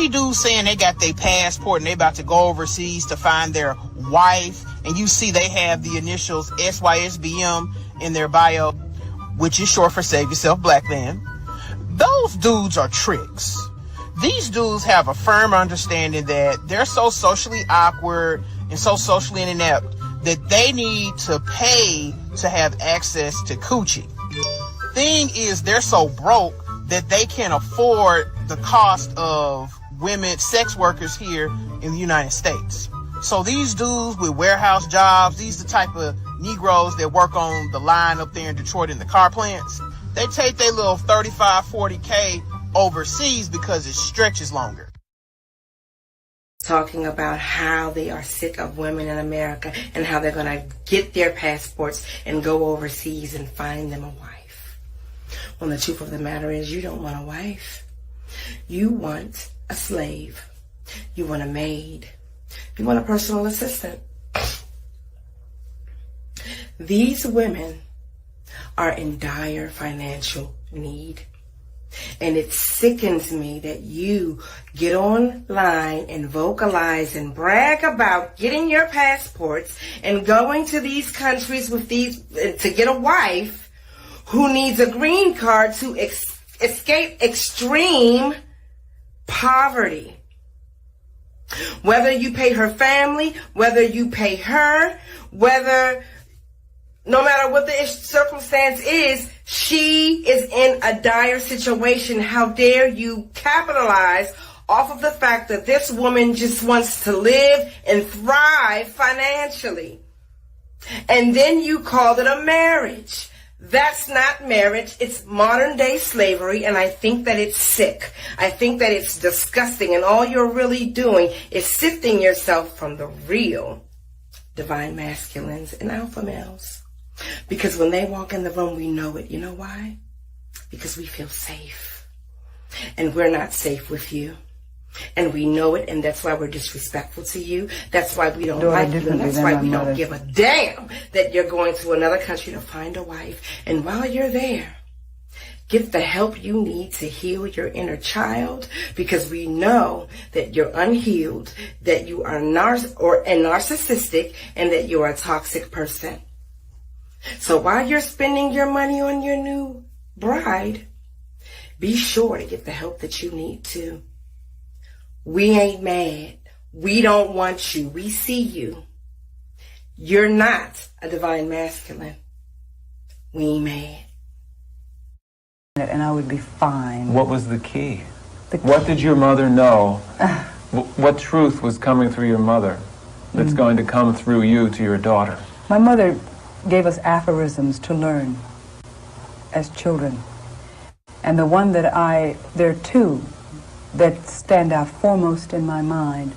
see dudes saying they got their passport and they about to go overseas to find their wife, and you see they have the initials SYSBM in their bio, which is short for Save Yourself Black Man. Those dudes are tricks. These dudes have a firm understanding that they're so socially awkward and so socially inept that they need to pay to have access to coochie. Thing is, they're so broke that they can't afford the cost of women, sex workers here in the United States. So these dudes with warehouse jobs, these the type of Negroes that work on the line up there in Detroit in the car plants, they take their little 35, 40K overseas because it stretches longer. Talking about how they are sick of women in America and how they're going to get their passports and go overseas and find them a wife. Well, the truth of the matter is, you don't want a wife. You want a slave. You want a maid. You want a personal assistant. These women are in dire financial need. And it sickens me that you get online and vocalize and brag about getting your passports and going to these countries with these to get a wife who needs a green card to escape extreme poverty. Whether you pay her family, whether you pay her, no matter what the circumstance is, she is in a dire situation. How dare you capitalize off of the fact that this woman just wants to live and thrive financially. And then you call it a marriage. That's not marriage. It's modern day slavery, and I think that it's sick. I think that it's disgusting, and all you're really doing is sifting yourself from the real divine masculines and alpha males. Because when they walk in the room, we know it. You know why? Because we feel safe. And we're not safe with you. And we know it, and that's why we're disrespectful to you. That's why we don't like you, and that's why we don't give a damn that you're going to another country to find a wife. And while you're there, get the help you need to heal your inner child, because we know that you're unhealed, that you are narcissistic, and that you are a toxic person. So while you're spending your money on your new bride, be sure to get the help that you need to. We ain't mad. We don't want you. We see you. You're not a divine masculine. We ain't mad. And I would be fine. What was the key? What did your mother know? What truth was coming through your mother that's going to come through you to your daughter? My mother gave us aphorisms to learn as children. And there are two that stand out foremost in my mind.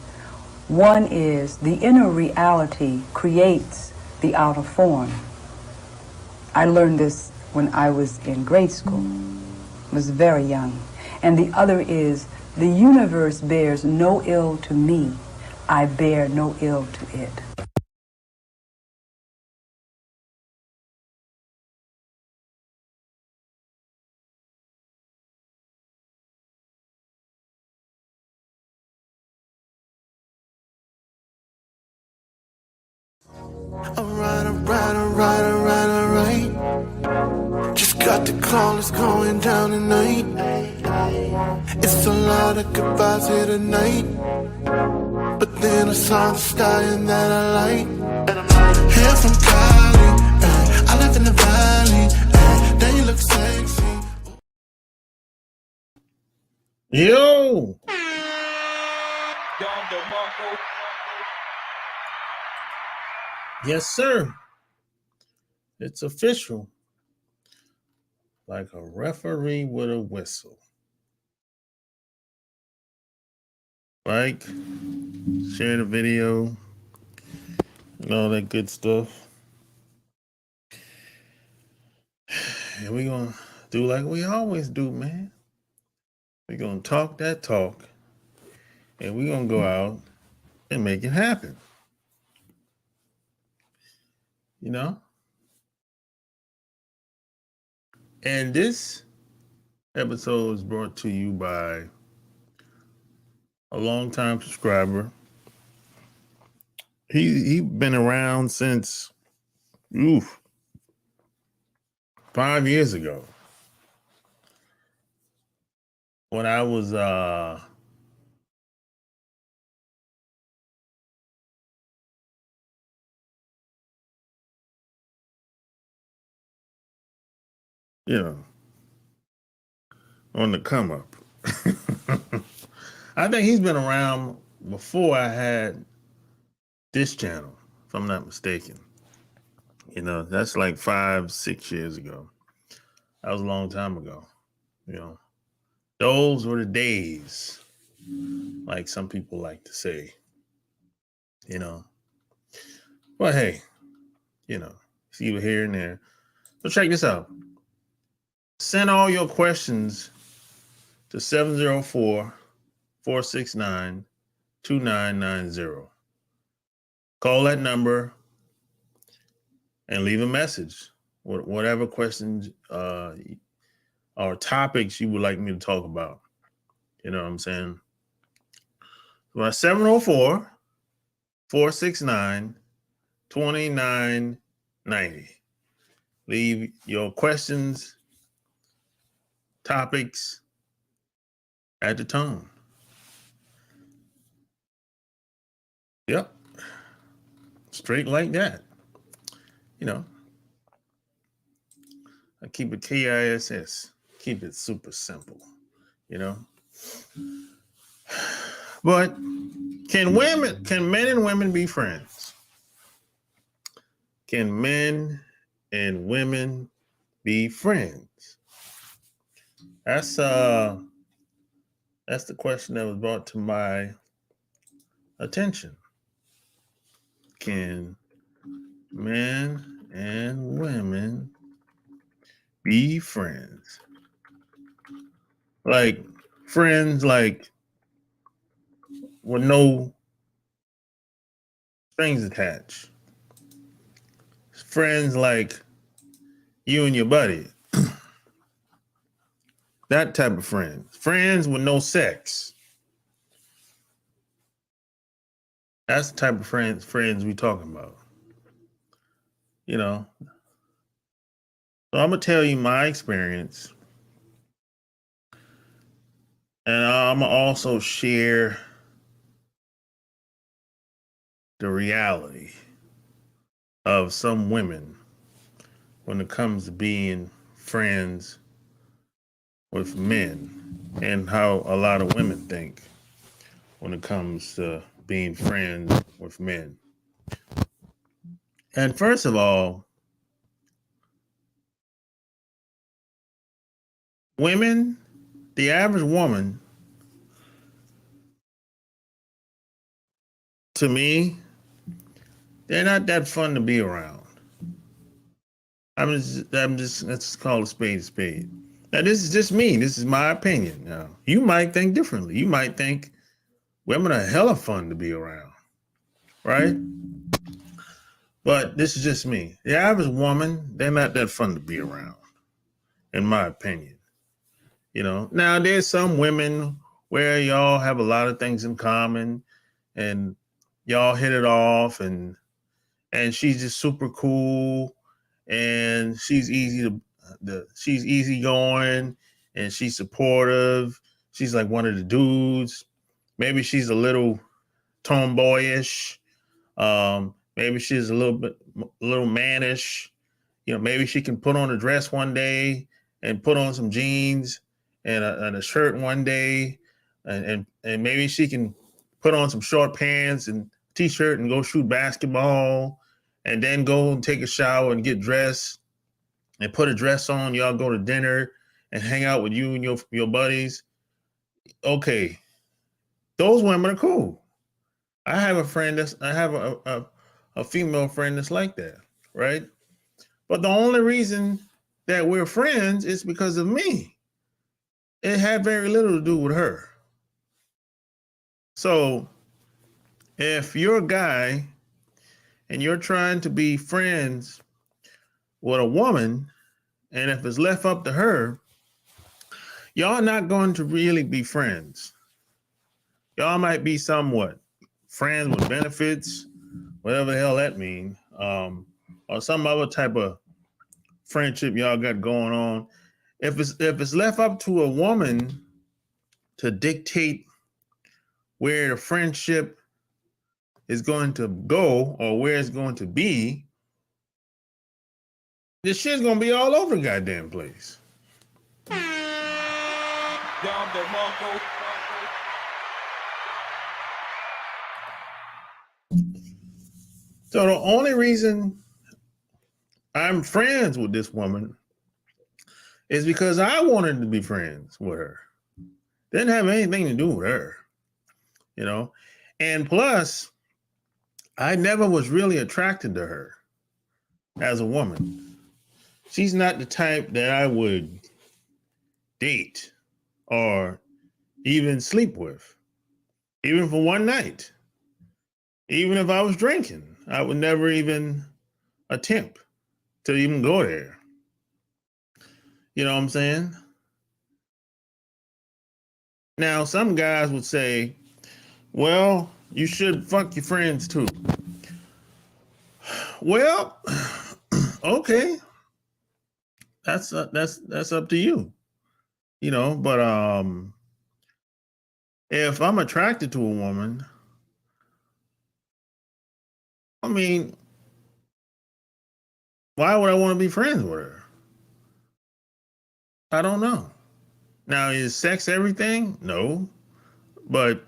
One is the inner reality creates the outer form. I learned this when I was in grade school. I was very young. And the other is the universe bears no ill to me. I bear no ill to it. Alright. Just got the call, it's going down tonight. It's a lot of goodbyes here tonight. But then I saw the stallion that I like. Hair from Cali, I live in the valley. Then you look sexy. Yo! Yes, sir. It's official. Like a referee with a whistle. Like, share the video, and all that good stuff. And we're going to do like we always do, man. We're going to talk that talk, and we're going to go out and make it happen. You know? And this episode is brought to you by a longtime subscriber. He been around since 5 years ago when I was on the come up. I think he's been around before I had this channel, if I'm not mistaken. That's like 5-6 years ago. That was a long time ago. Those were the days, like some people like to say. But hey, see you here and there. So check this out. Send all your questions to 704-469-2990. Call that number and leave a message. Whatever questions or topics you would like me to talk about. You know what I'm saying? So 704-469-2990. Leave your questions, topics at the tone. Yep. Straight like that. I keep it KISS. Keep it super simple. But can men and women be friends? Can men and women be friends? That's the question that was brought to my attention. Can men and women be friends? Like friends, like with no strings attached. Friends like you and your buddy. That type of friends. Friends with no sex. That's the type of friends we talking about. So I'm going to tell you my experience. And I'm going to also share the reality of some women when it comes to being friends with men and how a lot of women think when it comes to being friends with men. And first of all, women, the average woman, to me, they're not that fun to be around. I'm just let's call a spade. Now, this is just me. This is my opinion. Now, you might think differently. You might think women are hella fun to be around, right? But this is just me. The average woman, they're not that fun to be around, in my opinion. Now there's some women where y'all have a lot of things in common and y'all hit it off and she's just super cool and she's she's easygoing and she's supportive. She's like one of the dudes. Maybe she's a little tomboyish. Maybe she's a little mannish. Maybe she can put on a dress one day and put on some jeans and a shirt one day, and maybe she can put on some short pants and t-shirt and go shoot basketball, and then go and take a shower and get dressed and put a dress on. Y'all go to dinner and hang out with you and your buddies. Okay, those women are cool. I have a female friend that's like that, right? But the only reason that we're friends is because of me. It had very little to do with her. So if you're a guy and you're trying to be friends with a woman, and if it's left up to her, y'all not going to really be friends. Y'all might be somewhat friends with benefits, whatever the hell that means, or some other type of friendship y'all got going on. If it's left up to a woman to dictate where the friendship is going to go or where it's going to be, this shit's gonna be all over the goddamn place. So the only reason I'm friends with this woman is because I wanted to be friends with her. Didn't have anything to do with her, you know? And plus, I never was really attracted to her as a woman. She's not the type that I would date or even sleep with, even for one night. Even if I was drinking, I would never even attempt to even go there. You know what I'm saying? Now, some guys would say, well, you should fuck your friends too. Well, okay. That's up to you. You know, but if I'm attracted to a woman, I mean, why would I want to be friends with her? I don't know. Now, is sex everything? No. But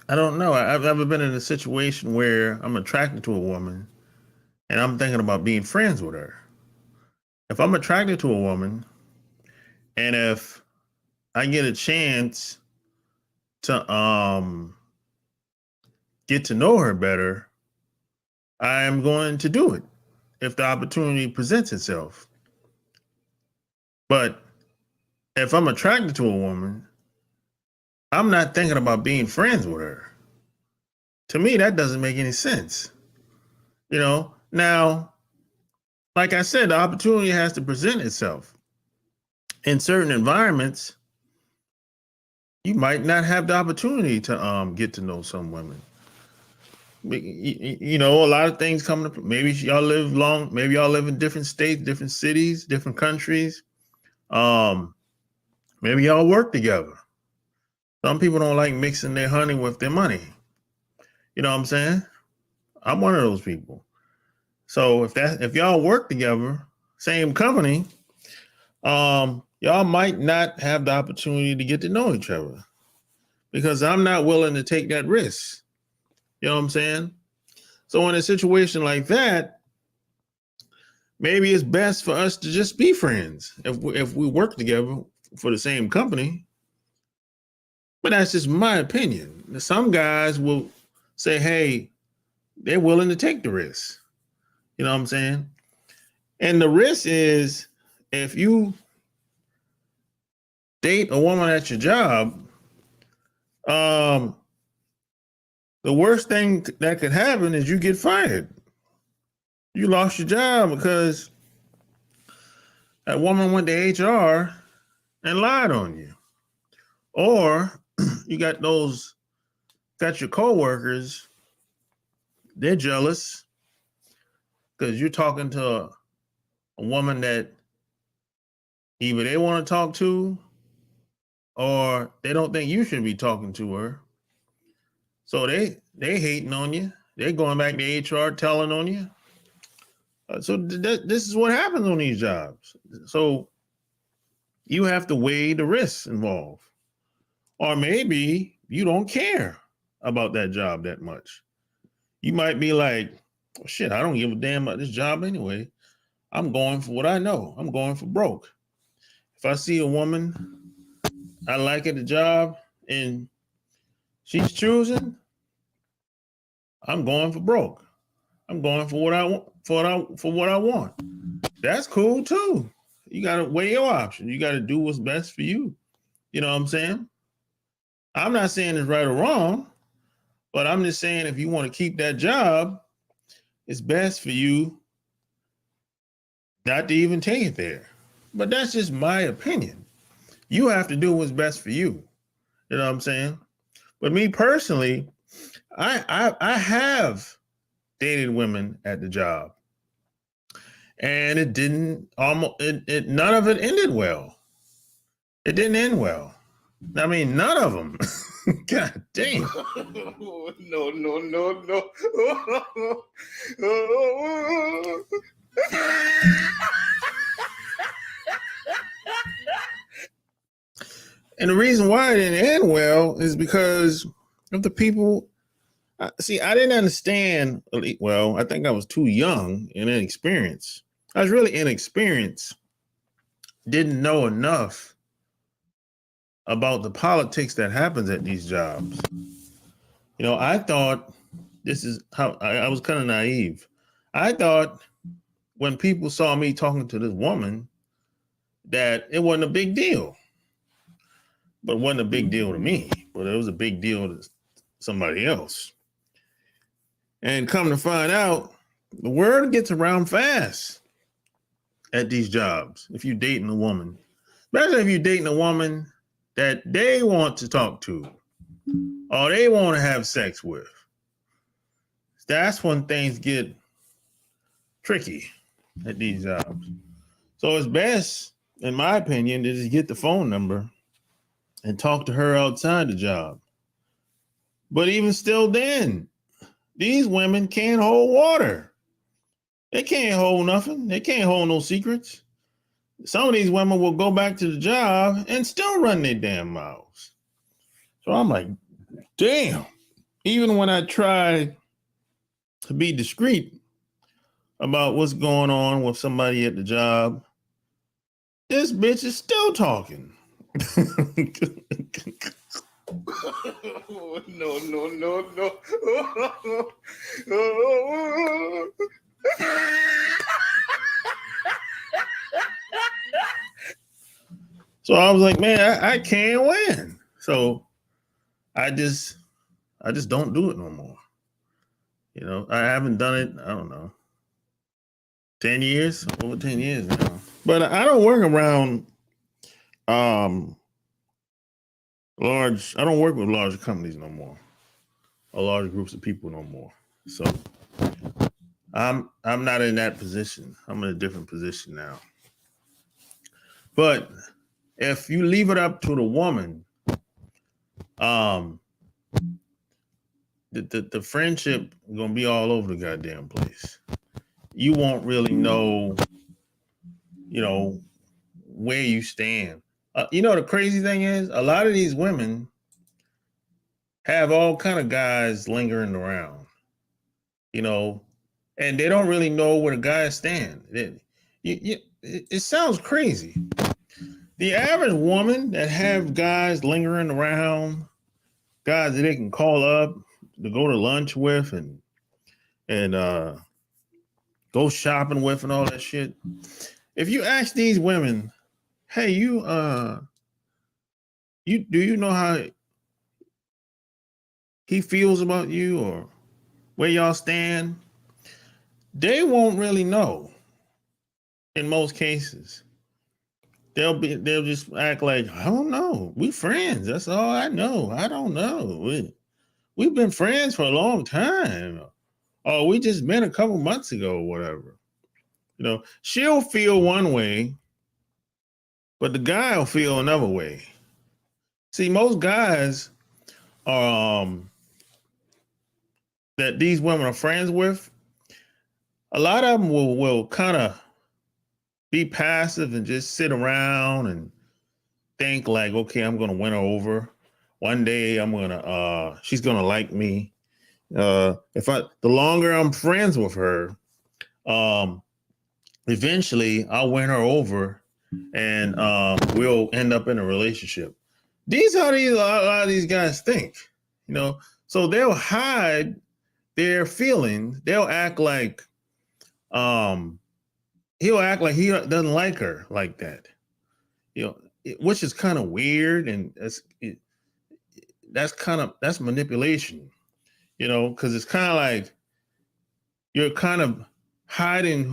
I don't know. I've never been in a situation where I'm attracted to a woman and I'm thinking about being friends with her. If I'm attracted to a woman and if I get a chance to get to know her better, I am going to do it if the opportunity presents itself. But if I'm attracted to a woman, I'm not thinking about being friends with her. To me, that doesn't make any sense. You know, now, like I said, the opportunity has to present itself. In certain environments, you might not have the opportunity to get to know some women. You know, a lot of things come to, maybe y'all live in different states, different cities, different countries. Maybe y'all work together. Some people don't like mixing their honey with their money. You know what I'm saying? I'm one of those people. So if y'all work together, same company, y'all might not have the opportunity to get to know each other because I'm not willing to take that risk. You know what I'm saying? So in a situation like that, maybe it's best for us to just be friends if we work together for the same company. But that's just my opinion. Some guys will say, hey, they're willing to take the risk. You know what I'm saying? And the risk is if you date a woman at your job, the worst thing that could happen is you get fired. You lost your job because that woman went to HR and lied on you. Or you got your coworkers, they're jealous because you're talking to a woman that either they want to talk to or they don't think you should be talking to her. So they hating on you. They're going back to HR telling on you. So this is what happens on these jobs. So you have to weigh the risks involved. Or maybe you don't care about that job that much. You might be like, oh, shit, I don't give a damn about this job anyway. I'm going for what I know. I'm going for broke. If I see a woman I like at the job and she's choosing, I'm going for broke. I'm going for what I want, for what I want. That's cool too. You got to weigh your options. You got to do what's best for you. You know what I'm saying? I'm not saying it's right or wrong, but I'm just saying if you want to keep that job, it's best for you not to even take it there. But that's just my opinion. You have to do what's best for you. You know what I'm saying? But me personally, I have dated women at the job, and it didn't none of it ended well. It didn't end well. I mean, none of them. God damn. No, no, no, no. And the reason why it didn't end well is because of the people. See, I didn't understand. Well, I think I was too young and inexperienced. I was really inexperienced. Didn't know enough about the politics that happens at these jobs. You know, I thought this is how I was kind of naive. I thought when people saw me talking to this woman that it wasn't a big deal. But it wasn't a big deal to me, but it was a big deal to somebody else. And come to find out, the word gets around fast at these jobs if you're dating a woman. Especially if you're dating a woman that they want to talk to or they want to have sex with. That's when things get tricky at these jobs. So it's best, in my opinion, to just get the phone number and talk to her outside the job. But even still then, these women can't hold water. They can't hold nothing. They can't hold no secrets. Some of these women will go back to the job and still run their damn mouths. So I'm like, damn. Even when I try to be discreet about what's going on with somebody at the job, this bitch is still talking. No, no, no, no. So I was like, man, I can't win. So I just don't do it no more. You know, I haven't done it, I don't know, 10 years, over 10 years now. But I don't work around I don't work with large companies no more, or large groups of people no more. So I'm not in that position. I'm in a different position now. But if you leave it up to the woman, the friendship is gonna be all over the goddamn place. You won't really know, you know, where you stand. You know, the crazy thing is, a lot of these women have all kind of guys lingering around, you know, and they don't really know where the guys stand. It sounds crazy. The average woman that have guys lingering around, guys that they can call up to go to lunch with and go shopping with and all that shit. If you ask these women, hey, do you know how he feels about you or where y'all stand? They won't really know. In most cases, they'll just act like, I don't know. We friends. That's all I know. I don't know. We've been friends for a long time. Or we just met a couple months ago or whatever. You know, she'll feel one way, but the guy will feel another way. See, most guys that these women are friends with, a lot of them will kind of be passive and just sit around and think like, okay, I'm gonna win her over. One day she's gonna like me. The longer I'm friends with her, eventually I'll win her over and we'll end up in a relationship. A lot of these guys think, you know, so they'll hide their feelings. They'll act like he'll act like he doesn't like her like that, you know, which is kind of weird, and that's manipulation, you know, because it's kind of like you're kind of hiding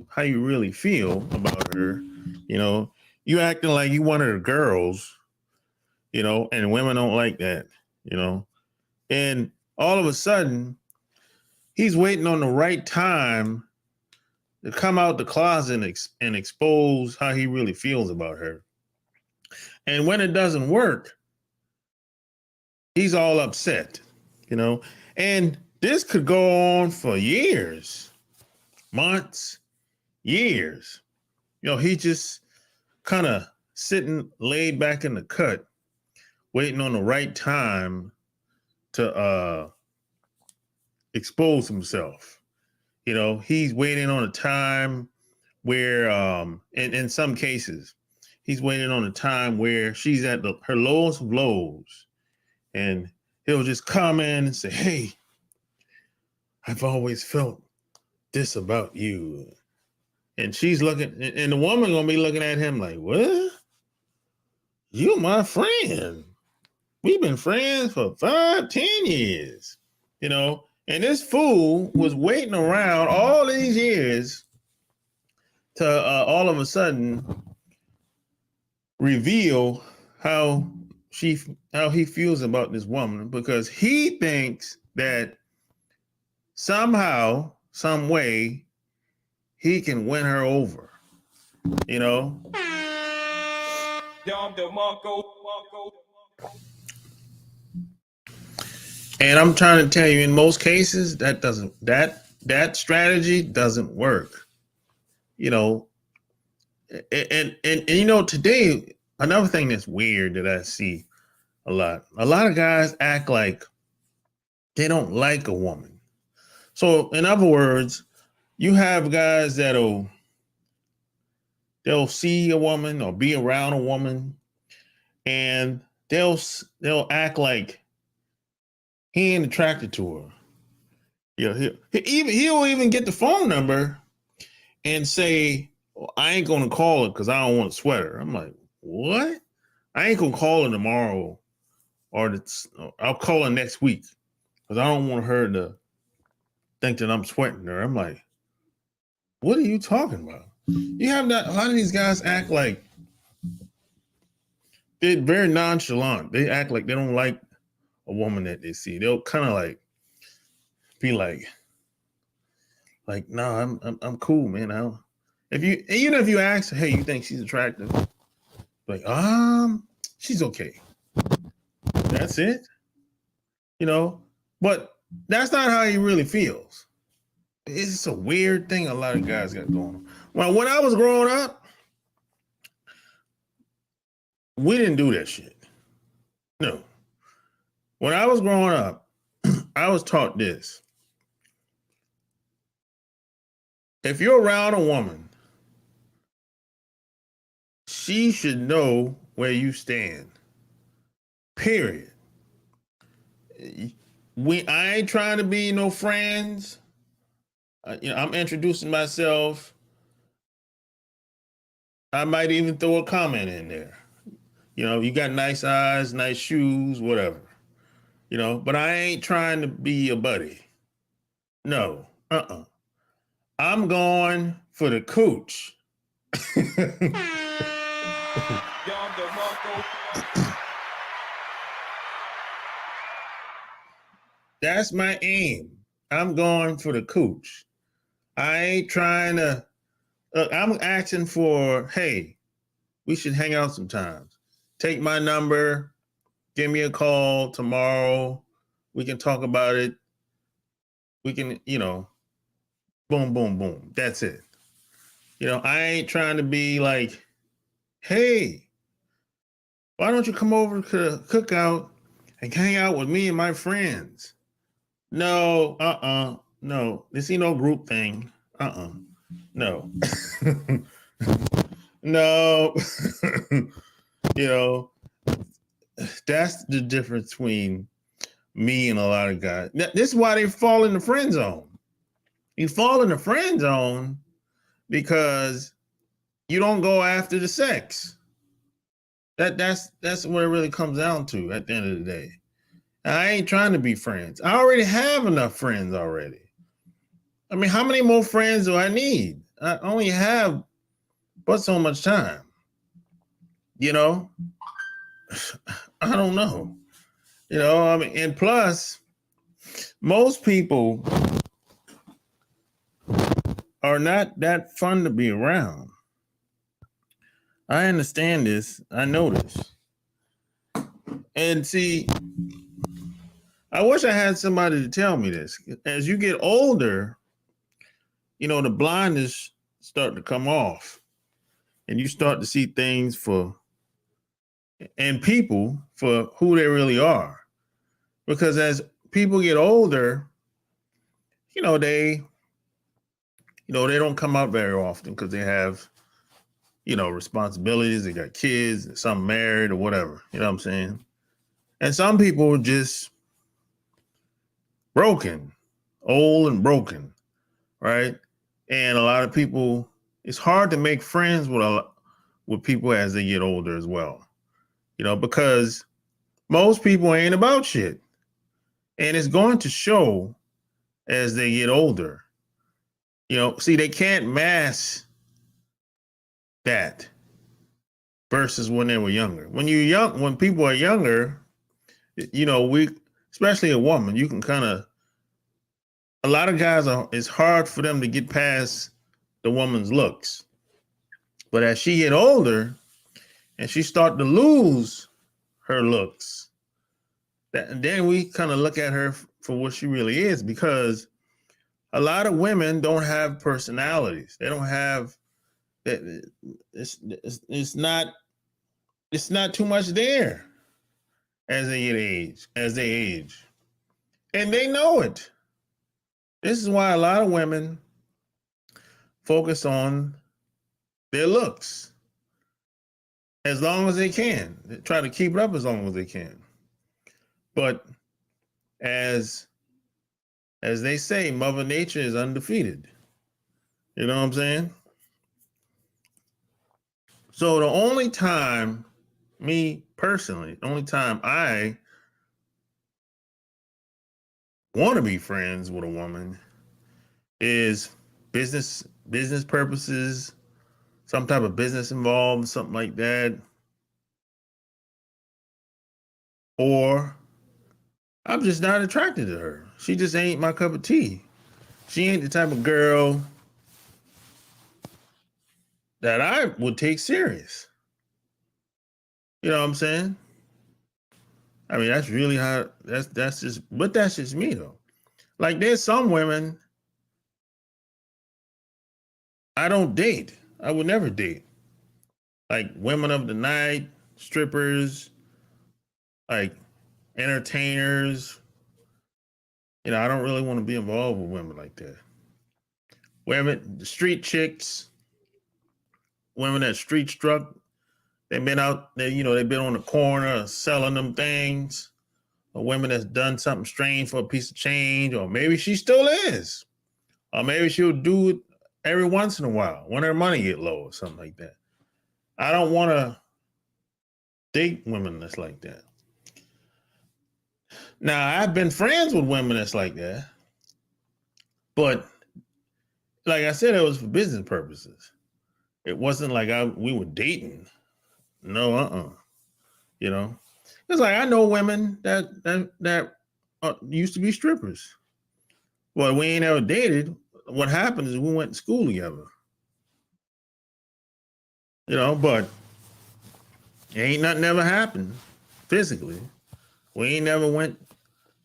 how you really feel about her, you know. You acting like you one of the girls, you know, and women don't like that, you know. And all of a sudden, he's waiting on the right time to come out the closet and expose how he really feels about her. And when it doesn't work, he's all upset, you know. And this could go on for years, months, years. You know, he just kind of sitting laid back in the cut, waiting on the right time to expose himself. You know, he's waiting on a time where, in some cases, he's waiting on a time where she's at her lowest of lows, and he'll just come in and say, "Hey, I've always felt this about you," and she's looking, and the woman gonna be looking at him like, "What? You my friend? We've been friends for 5, 10 years, you know." And this fool was waiting around all these years to all of a sudden reveal how he feels about this woman, because he thinks that somehow, some way, he can win her over, you know. And I'm trying to tell you, in most cases, that strategy doesn't work. You know, and you know, today, another thing that's weird that I see a lot of guys act like they don't like a woman. So in other words, you have guys they'll see a woman or be around a woman, and they'll act like he ain't attracted to her. You know, he'll even get the phone number and say, well, I ain't gonna call her because I don't want to sweat her. I'm like, what? I ain't gonna call her tomorrow, or I'll call her next week because I don't want her to think that I'm sweating her. I'm like, what are you talking about? You have that. A lot of these guys act like they're very nonchalant. They act like they don't like a woman that they see. They'll kind of like be like, no, I'm cool, man. Even if you ask, hey, you think she's attractive? Like, she's okay. That's it, you know. But that's not how he really feels. It's just a weird thing a lot of guys got going on. Well, when I was growing up, we didn't do that shit. No. When I was growing up, I was taught this. If you're around a woman, she should know where you stand. Period. I ain't trying to be no friends. I'm introducing myself. I might even throw a comment in there. You know, you got nice eyes, nice shoes, whatever. You know, but I ain't trying to be a buddy. No, I'm going for the cooch. That's my aim. I'm going for the cooch. I ain't trying to, I'm asking for, hey, we should hang out sometimes. Take my number, give me a call tomorrow. We can talk about it. We can, you know, boom, boom, boom. That's it. You know, I ain't trying to be like, hey, why don't you come over to the cookout and hang out with me and my friends? No, no. This ain't no group thing. No. No. You know, that's the difference between me and a lot of guys. This is why they fall in the friend zone. You fall in the friend zone because you don't go after the sex. That's what it really comes down to at the end of the day. I ain't trying to be friends. I already have enough friends already. I mean, how many more friends do I need? I only have but so much time. You know? I don't know. You know, I mean, and plus, most people are not that fun to be around. I understand this. I know this. And see, I wish I had somebody to tell me this. As you get older, you know, the blindness start to come off and you start to see things and people for who they really are. Because as people get older, they don't come out very often because they have, responsibilities. They got kids, some married or whatever. You know what I'm saying? And some people are just broken, old and broken, right? And a lot of people, it's hard to make friends with people as they get older as well, because most people ain't about shit. And it's going to show as they get older. See, they can't mask that versus when they were younger. When people are younger, especially a woman, you can a lot of guys it's hard for them to get past the woman's looks. But as she get older and she start to lose her looks, then we kind of look at her for what she really is, because a lot of women don't have personalities. They don't have that. It's not too much there as they age, and they know it. This is why a lot of women focus on their looks as long as they can. They try to keep it up as long as they can. But as they say, Mother Nature is undefeated. You know what I'm saying? So the only time, me personally, the only time I want to be friends with a woman is business purposes, some type of business involved, something like that. Or I'm just not attracted to her. She just ain't my cup of tea. She ain't the type of girl that I would take serious. You know what I'm saying? I mean, that's really how that's just me though. Like, there's some women I don't date. I would never date. Like women of the night, strippers, like entertainers. I don't really want to be involved with women like that. Women, the street chicks, women that street struck, they've been out there, they've been on the corner selling them things. Or women that's done something strange for a piece of change, or maybe she still is. Or maybe she'll do it every once in a while when her money get low or something like that. I don't want to date women that's like that. Now, I've been friends with women that's like that, but like I said, it was for business purposes. It wasn't like we were dating. No, It's like I know women that used to be strippers. Well, we ain't ever dated. What happened is we went to school together. But ain't nothing ever happened physically. We ain't never went.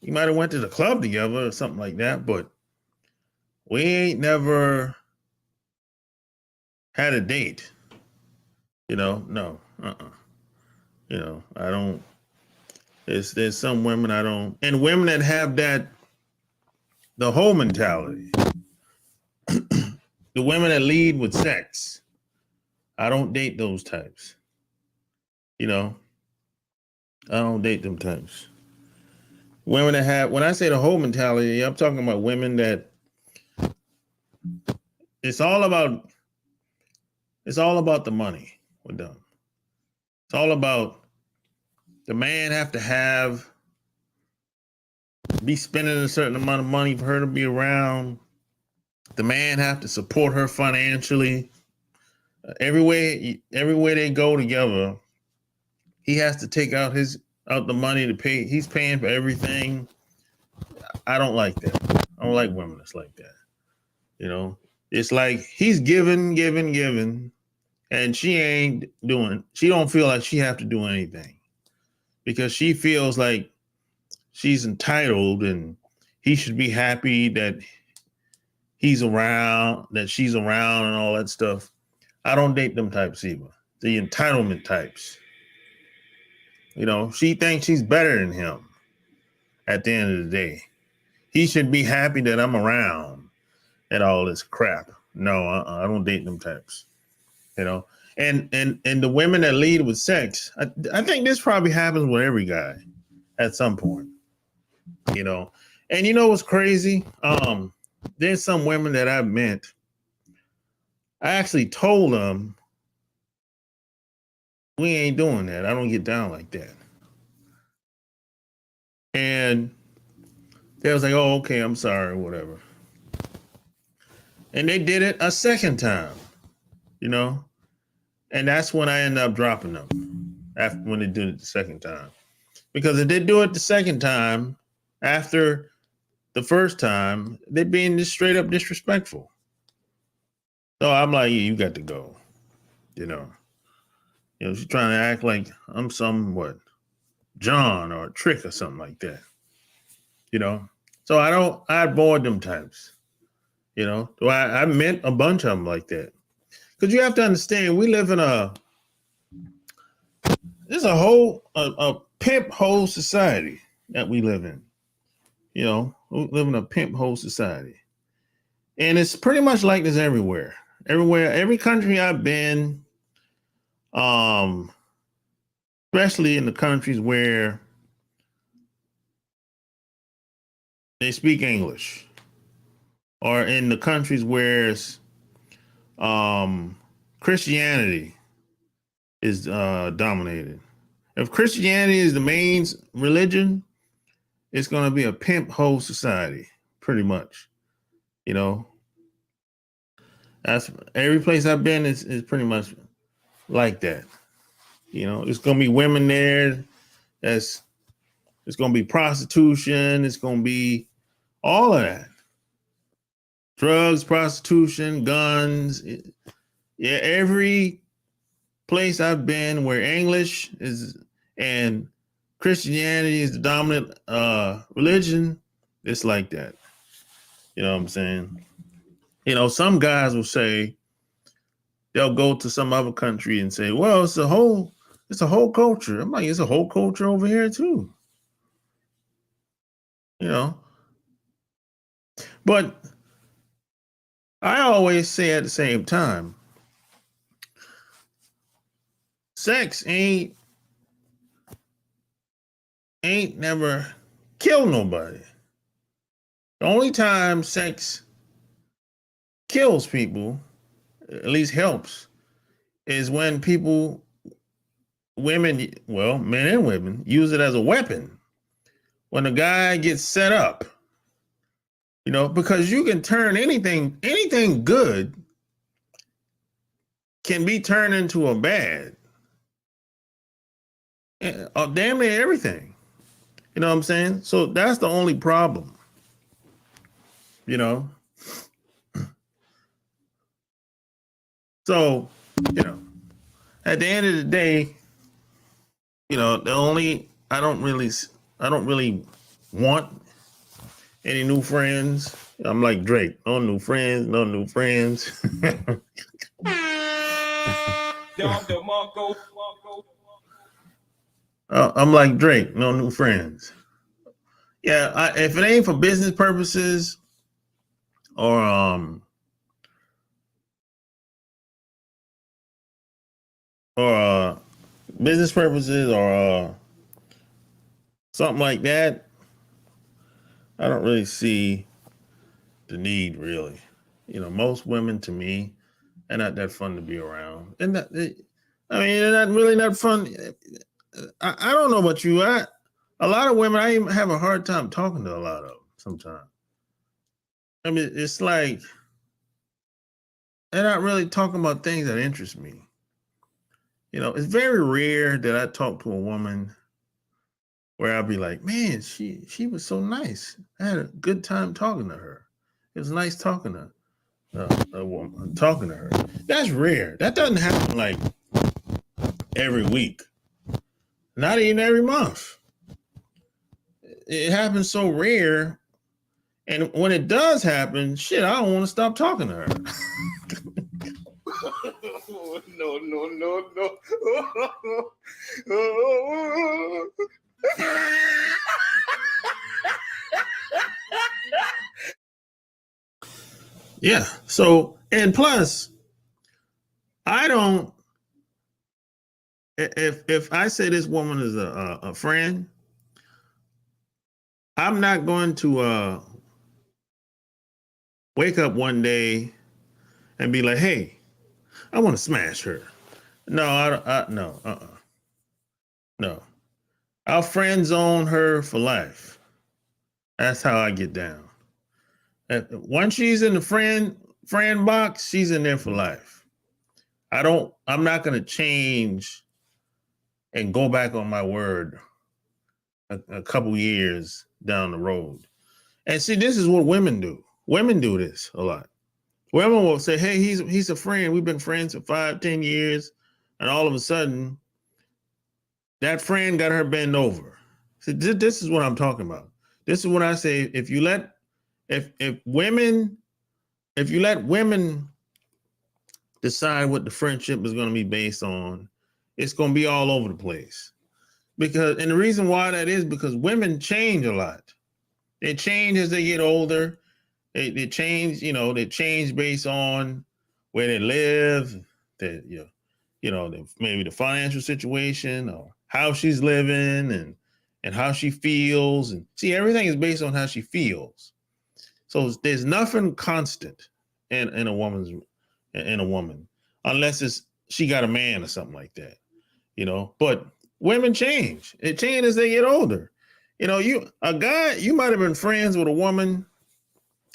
We might have went to the club together or something like that, but we ain't never had a date. No. I don't. There's some women I don't, and women that have the whole mentality. The women that lead with sex, I don't date those types. I don't date them types. Women that have, when I say the whole mentality, I'm talking about women that it's all about the money with them. It's all about the man have to be spending a certain amount of money for her to be around. The man have to support her financially. Everywhere they go together, he has to take out the money to pay. He's paying for everything. I don't like that. I don't like women that's like that. You know, it's like he's giving, and she don't feel like she have to do anything because she feels like she's entitled and he should be happy that he's around, that she's around and all that stuff. I don't date them types either. The entitlement types. You know, she thinks she's better than him at the end of the day. He should be happy that I'm around and all this crap. No, I don't date them types. You know, and the women that lead with sex, I think this probably happens with every guy at some point. You know, and you know what's crazy? There's some women that I've met. I actually told them, we ain't doing that. I don't get down like that. And they was like, oh, okay, I'm sorry, whatever. And they did it a second time, you know? And that's when I ended up dropping them after when they did it the second time. Because if they do it the second time, after the first time, they're being just straight up disrespectful. So I'm like, yeah, you got to go, you know? You know, she's trying to act like I'm some, John or a trick or something like that. You know? So I avoid them types. You know? So I met a bunch of them like that. Because you have to understand, we live in there's a whole, a pimp hole society that we live in. You know? We live in a pimp hole society. And it's pretty much like this everywhere. Every country I've been, especially in the countries where they speak English, or in the countries where Christianity is dominated. If Christianity is the main religion, it's going to be a pimp hole society, pretty much. You know, that's every place I've been is pretty much like that. You know, it's going to be women there. It's going to be prostitution. It's going to be all of that. Drugs, prostitution, guns. Yeah, every place I've been where English is and Christianity is the dominant religion, it's like that. You know what I'm saying? You know, some guys will say, they'll go to some other country and say, well, it's a whole culture. I'm like, it's a whole culture over here too. You know? But I always say at the same time, sex ain't never killed nobody. The only time sex kills people, at least helps, is when men and women, use it as a weapon. When a guy gets set up, you know, because you can turn anything good can be turned into a bad. Damn near everything. You know what I'm saying? So that's the only problem. You know? So, you know, at the end of the day, you know, I don't really want any new friends. I'm like Drake, no new friends. I'm like Drake, no new friends. Yeah, if it ain't for business purposes or business purposes or something like that, I don't really see the need, really. You know, most women to me are not that fun to be around. And they're not really not fun. I don't know about you. A lot of women, I even have a hard time talking to a lot of them sometimes. I mean, it's like they're not really talking about things that interest me. it's very rare that I talk to a woman where I'll be like, man, she was so nice. I had a good time talking to her. It was nice talking to a woman, talking to her. That's rare. That doesn't happen like every week, not even every month. It happens so rare. And when it does happen, shit, I don't want to stop talking to her. No. Yeah. So, and plus, I don't. If I say this woman is a friend, I'm not going to wake up one day and be like, "Hey, I want to smash her." No, no, no. I'll friend zone her for life. That's how I get down. Once she's in the friend box, she's in there for life. I'm not going to change and go back on my word a couple years down the road. And see, this is what women do. Women do this a lot. Women will say, hey, he's a friend. We've been friends for 5-10 years. And all of a sudden, that friend got her bent over. So this is what I'm talking about. This is what I say. If you let women decide what the friendship is going to be based on, it's going to be all over the place. And the reason why that is because women change a lot. They change as they get older. They change, they change based on where they live, maybe the financial situation or how she's living and how she feels. And see, everything is based on how she feels. So there's nothing constant in a woman, unless she got a man or something like that, But women change. It changes as they get older. You might have been friends with a woman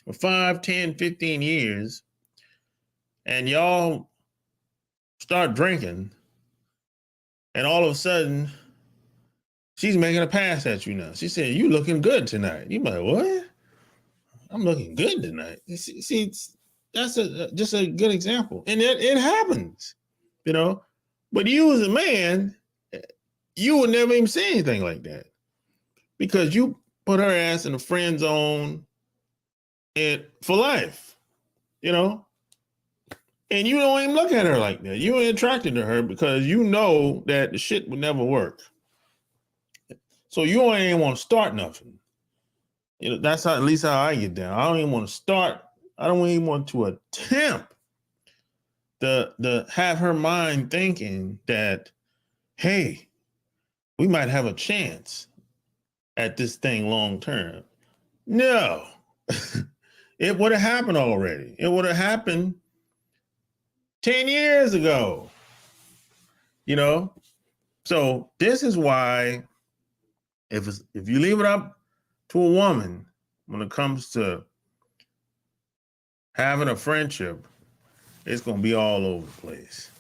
for 5, 10, 15 years, and y'all start drinking, and all of a sudden, she's making a pass at you now. She said, "You looking good tonight." You like, "What? I'm looking good tonight." See, that's just a good example, and it happens, But you as a man, you would never even say anything like that because you put her ass in a friend zone and for life, and you don't even look at her like that. You ain't attracted to her because you know that the shit would never work. So you don't even want to start nothing. That's at least how I get down. I don't even want to start. I don't even want to attempt to have her mind thinking that, hey, we might have a chance at this thing long term. No, it would have happened already. It would have happened 10 years ago, So this is why if you leave it up to a woman when it comes to having a friendship, it's going to be all over the place,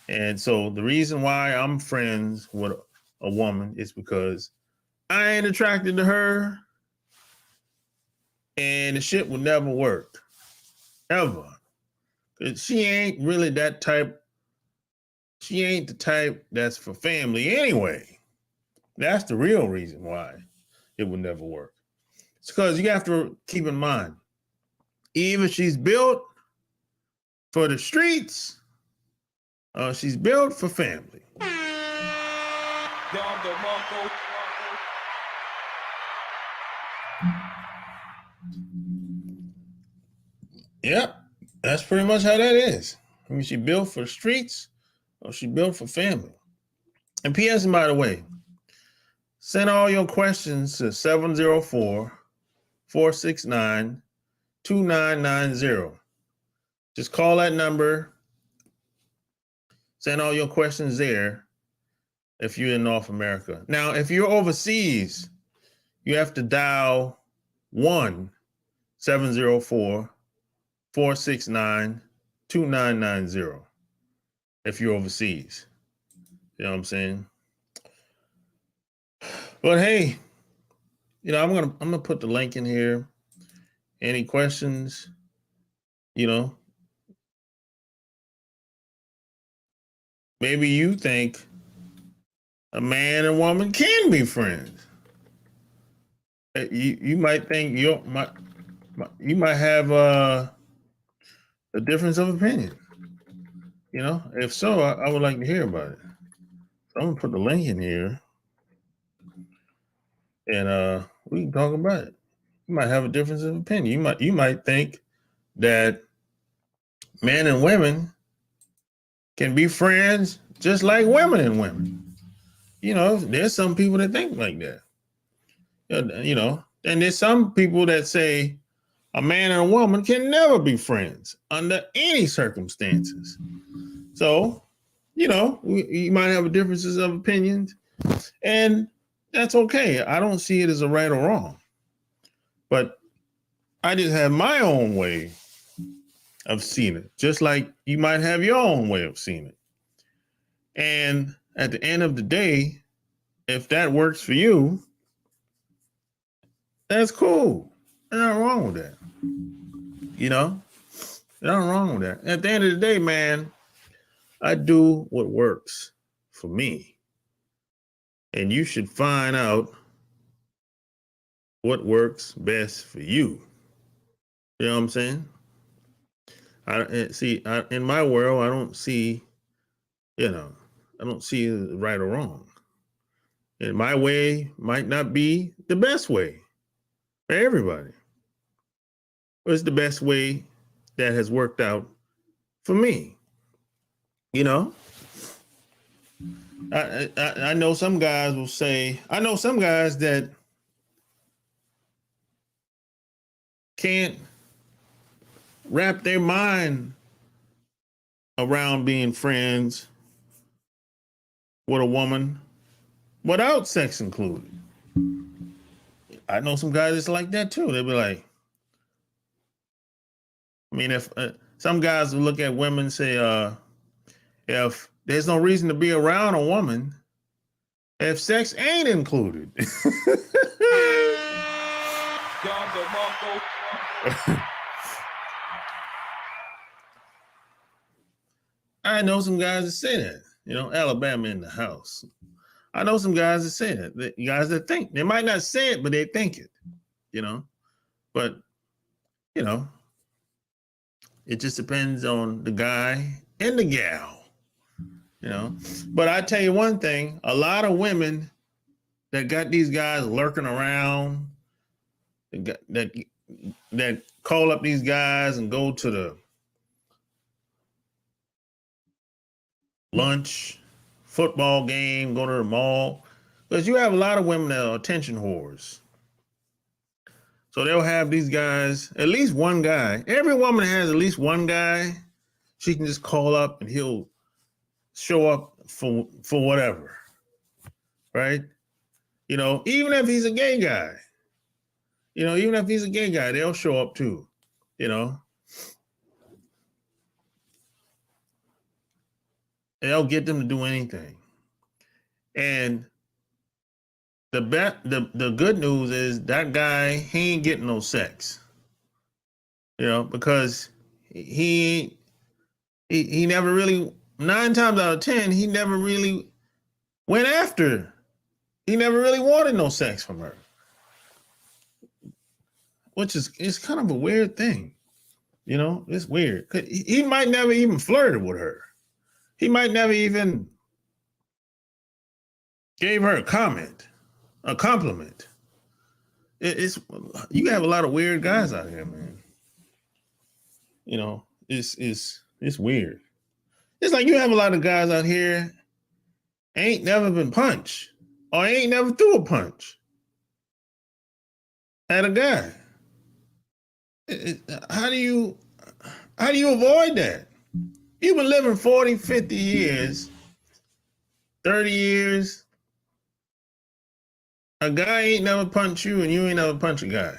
And so the reason why I'm friends with a woman is because I ain't attracted to her and the shit will never work, ever. She ain't really that type. She ain't the type that's for family anyway. That's the real reason why it would never work. It's because you have to keep in mind, either she's built for the streets or she's built for family. Yep, that's pretty much how that is. I mean, she built for the streets or she built for family. And P.S. by the way, send all your questions to 704-469-2990. Just call that number. Send all your questions there if you're in North America. Now, if you're overseas, you have to dial 1-704-469-2990. if you're overseas. You know what I'm saying? But hey, I'm gonna put the link in here. Any questions? Maybe you think a man and woman can be friends. You might think you might have a difference of opinion. If so, I would like to hear about it. So I'm gonna put the link in here, and we can talk about it. You might have a difference of opinion. You might think that men and women can be friends just like women and women. There's some people that think like that. And there's some people that say a man and a woman can never be friends under any circumstances. So, you might have differences of opinions, and that's okay. I don't see it as a right or wrong. But I just have my own way of seeing it, just like you might have your own way of seeing it. And at the end of the day, if that works for you, that's cool. There's nothing wrong with that. There's nothing wrong with that. At the end of the day, man, I do what works for me. And you should find out what works best for you. You know what I'm saying? In my world, I don't see, right or wrong. And my way might not be the best way for everybody. But it's the best way that has worked out for me. I know some guys will say, I know some guys that can't wrap their mind around being friends with a woman without sex included. I know some guys that's like that too. They'll be like, if some guys will look at women and say, if there's no reason to be around a woman if sex ain't included. I know some guys that say that, Alabama in the house. I know some guys that say that, guys that think. They might not say it, but they think it, But, it just depends on the guy and the gal, But I tell you one thing, a lot of women that got these guys lurking around, that call up these guys and go to the lunch, football game, go to the mall, because you have a lot of women that are attention whores. So they'll have these guys, at least one guy. Every woman has at least one guy she can just call up and he'll show up for whatever, right? Even if he's a gay guy, even if he's a gay guy, they'll show up too, They'll get them to do anything. And the good news is that guy, he ain't getting no sex, because he never really, 9 times out of 10, he never really went after. He never really wanted no sex from her, which is kind of a weird thing. It's weird. He might never even flirted with her. He might never even gave her a compliment. You have a lot of weird guys out here, man. It's weird. It's like you have a lot of guys out here ain't never been punched or ain't never threw a punch at a guy. How do you avoid that? You've been living 40, 50 years, 30 years. A guy ain't never punched you and you ain't never punched a guy.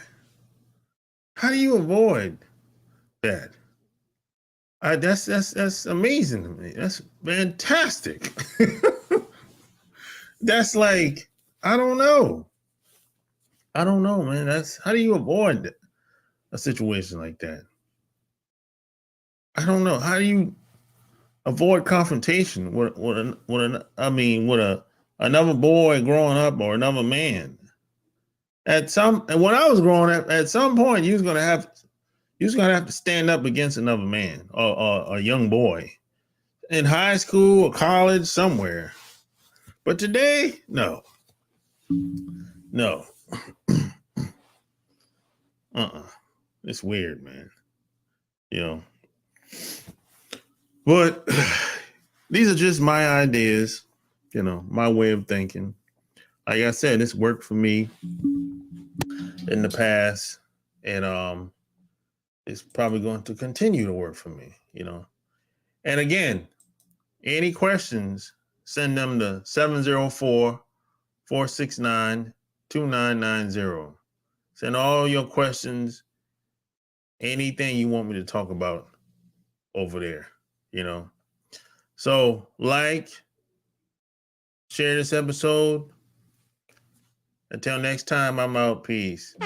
How do you avoid that? That's amazing to me. That's fantastic. That's like, I don't know. I don't know, man. That's how do you avoid a situation like that? I don't know. How do you avoid confrontation with another boy growing up or another man? When I was growing up, at some point you was gonna have to stand up against another man or a young boy in high school or college somewhere. But today, no. It's weird, man. You know. But these are just my ideas, you know, my way of thinking. Like I said, it's worked for me in the past, and it's probably going to continue to work for me, you know. And again, any questions, send them to 704-469-2990. Send all your questions, anything you want me to talk about over there, you know. So, share this episode. Until next time, I'm out. Peace.